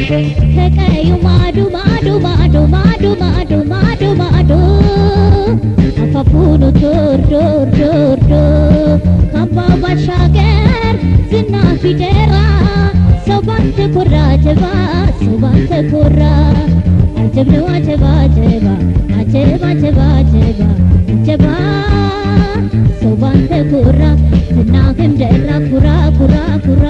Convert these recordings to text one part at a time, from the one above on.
ከቀዩ ማዶ ማዶ ማዶ ማዶ ማዶ ማዶ ማዶ አፋፉኑ ቶርዶ ካምባው ባሻገር ዝና ፊደራ ሰው ባንተ ኮራ ጀባ ሰው ባንተ ኮራ አጀብ ነው አጀባ አጀባ አጀባ አጀባ አጀባ አጀባ ሰው ባንተ ኮራ ዝናህም ደራ ኩራ ኩራ ኩራ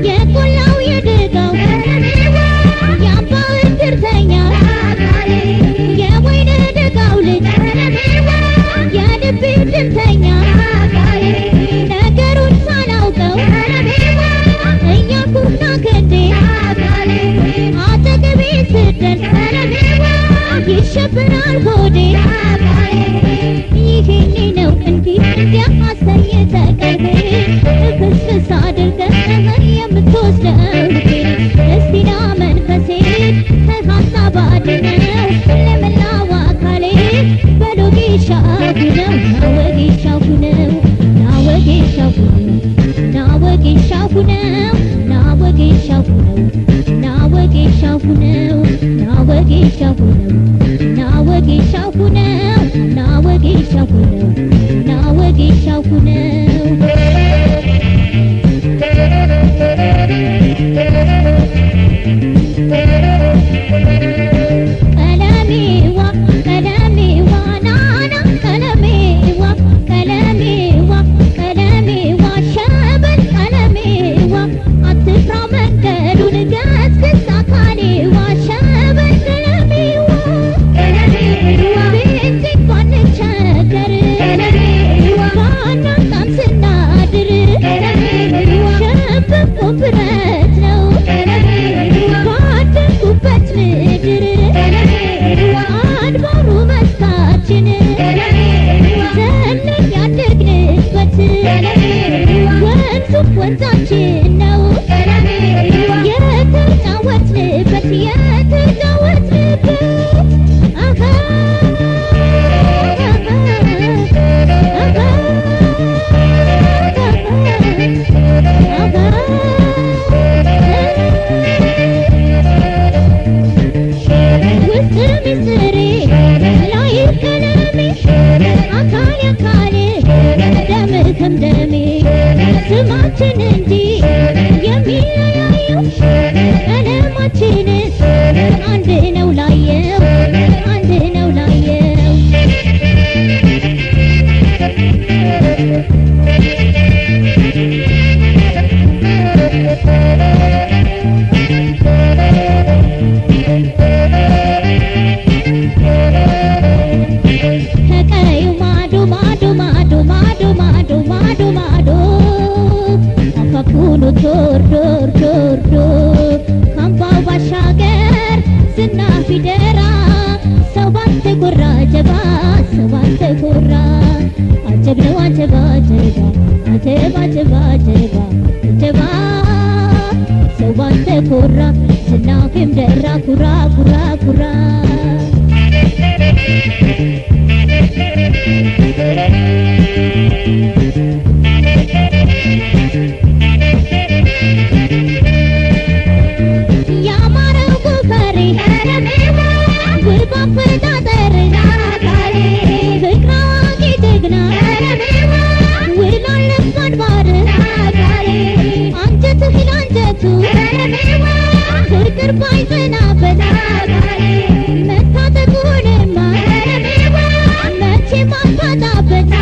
የቆላው የደጋው የአምባው እድርተኛ የወይን ደጋው ልጅ የልቤ ድምተኛ ነገሩን ሳላውቀው እያልኩና ከንዴ አጠገቤ ስደርስ ይሸብራል ሆዴ ይሄኔ ነው እንዲህ እንዲያ አሰኘተ ቀልቤ ፍስፍስ አድርገህ የምትወስደው ልቤን እስቲና መንፈሴን ከሀሳብ አድነው ለመላው አካሌ በሎጌሻ ሁነው ናወጌሻ ሁነው ናወጌሻ ሁነው ናወጌሻ ሁነው ናወጌሻ ሁነው ናወጌሻ ሁነው ናወጌሻ ሁነው ናወጌሻ ሁነው ናወጌሻ ሁነው ናወጌሻ ሁነው ቀለሜዋ ቀለሜዋ ናና ቀለሜዋ ቀለሜዋ ቀለሜዋ ሸበል ቀለሜዋ አትፍራ መንገዱን ገስግስ አካሌዋ ሸበል ቀለሜዋ ቀለሜዋ ቤት ባንቸገር ቀለሜዋ ባናጣም ስናድር ቀለሜዋ ሸበቆ ብረት ነው ቀለሜዋ ባደጉበት ምድር ቀለሜዋ አድባሩ መስካችን ቀለሜዋ ዘለን ያደግንበት ቀለሜዋ ወንዙ ወንዛችን ነው ቀለሜዋ የተጫወትንበት የተጫወትንበት አሃ ውስጥ ሚስጥሬ ላይ ቀለሜ አካል አካሌ ደምህም ደሜ ስማችን እንጂ የሚለያየው ቀለማችን አንድ ነው ላየው አንድ ነው ላየው ከቀዩ ማዶ ማዶ ማዶ ማዶ ማዶ ማዶ ማዶ አፋፉኑ ቶርዶ ካምባው ባሻገር ዝና ፊደራ ሰው ባንተ ኮራ ጀባ ሰው ባንተ ኮራ አጀብ ነው አጀባ አጀባ አጀባ አጀባ አጀባ ሰው ባንተ ኮራ ዝናህም ደራ ኩራ ኩራ ኩራ ያማረው ጎፈሬ ውብ አፈጣጠር ፍቅር አዋቂ ጀግና ውላለች አድባር አንጀትህ ላንጀቱ ፍቅር ባይጸናበት መታጠቁንማ መቼም አታጣበት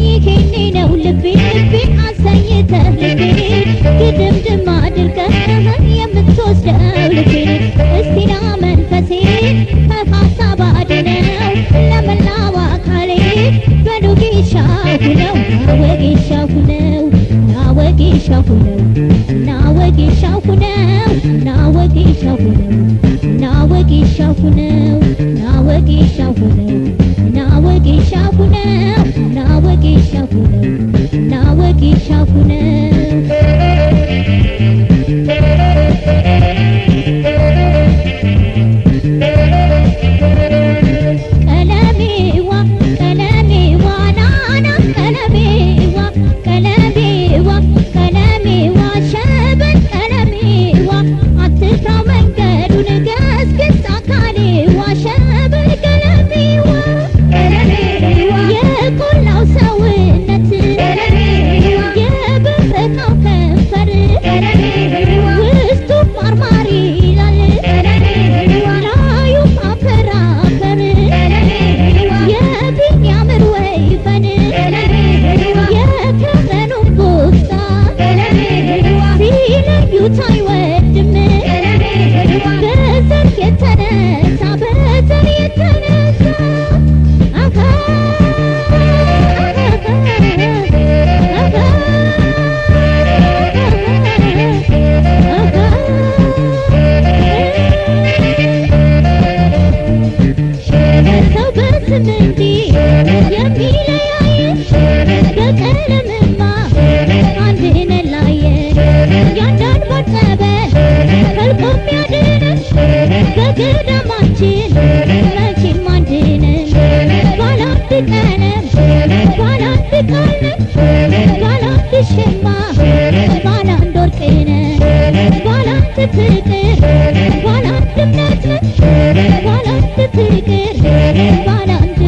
ይሄኔ ነው ልቤ አሰኝተህ ልቤን ግድምድም አድርገህ የምትወስደው ልቤን እስቲና መንፈሴን ከሀሳብ አድነው ለመላው አካሌ በሎጌሻ ሁነው ናወጌሻ ሁነው ናወጌሻ ሁነው ናወጌሻ ሁነው ናወጌሻ ሁነው ናወጌሻ ሁነው ናወጌሻ ሁነው ናወጌሻ ሁነው ናወጌሻ ሁነው ናወጌሻ ሁነው በስም እንጂ የሚለያየን በቀለምማ አንድ ነን ላየን ያንዳንድ ባጠበን ፈልቆ የሚያድነን በገዳማችን መቼም አንድ ነን ባላንድ ቀለም ባላንድ ቃልነን ባላንድ ሸማ ባላንድ ወርቅ ነን ባላንድ ፍቅር ባላንድ እምነት ነን ባላንድ ፍቅር ባላንድ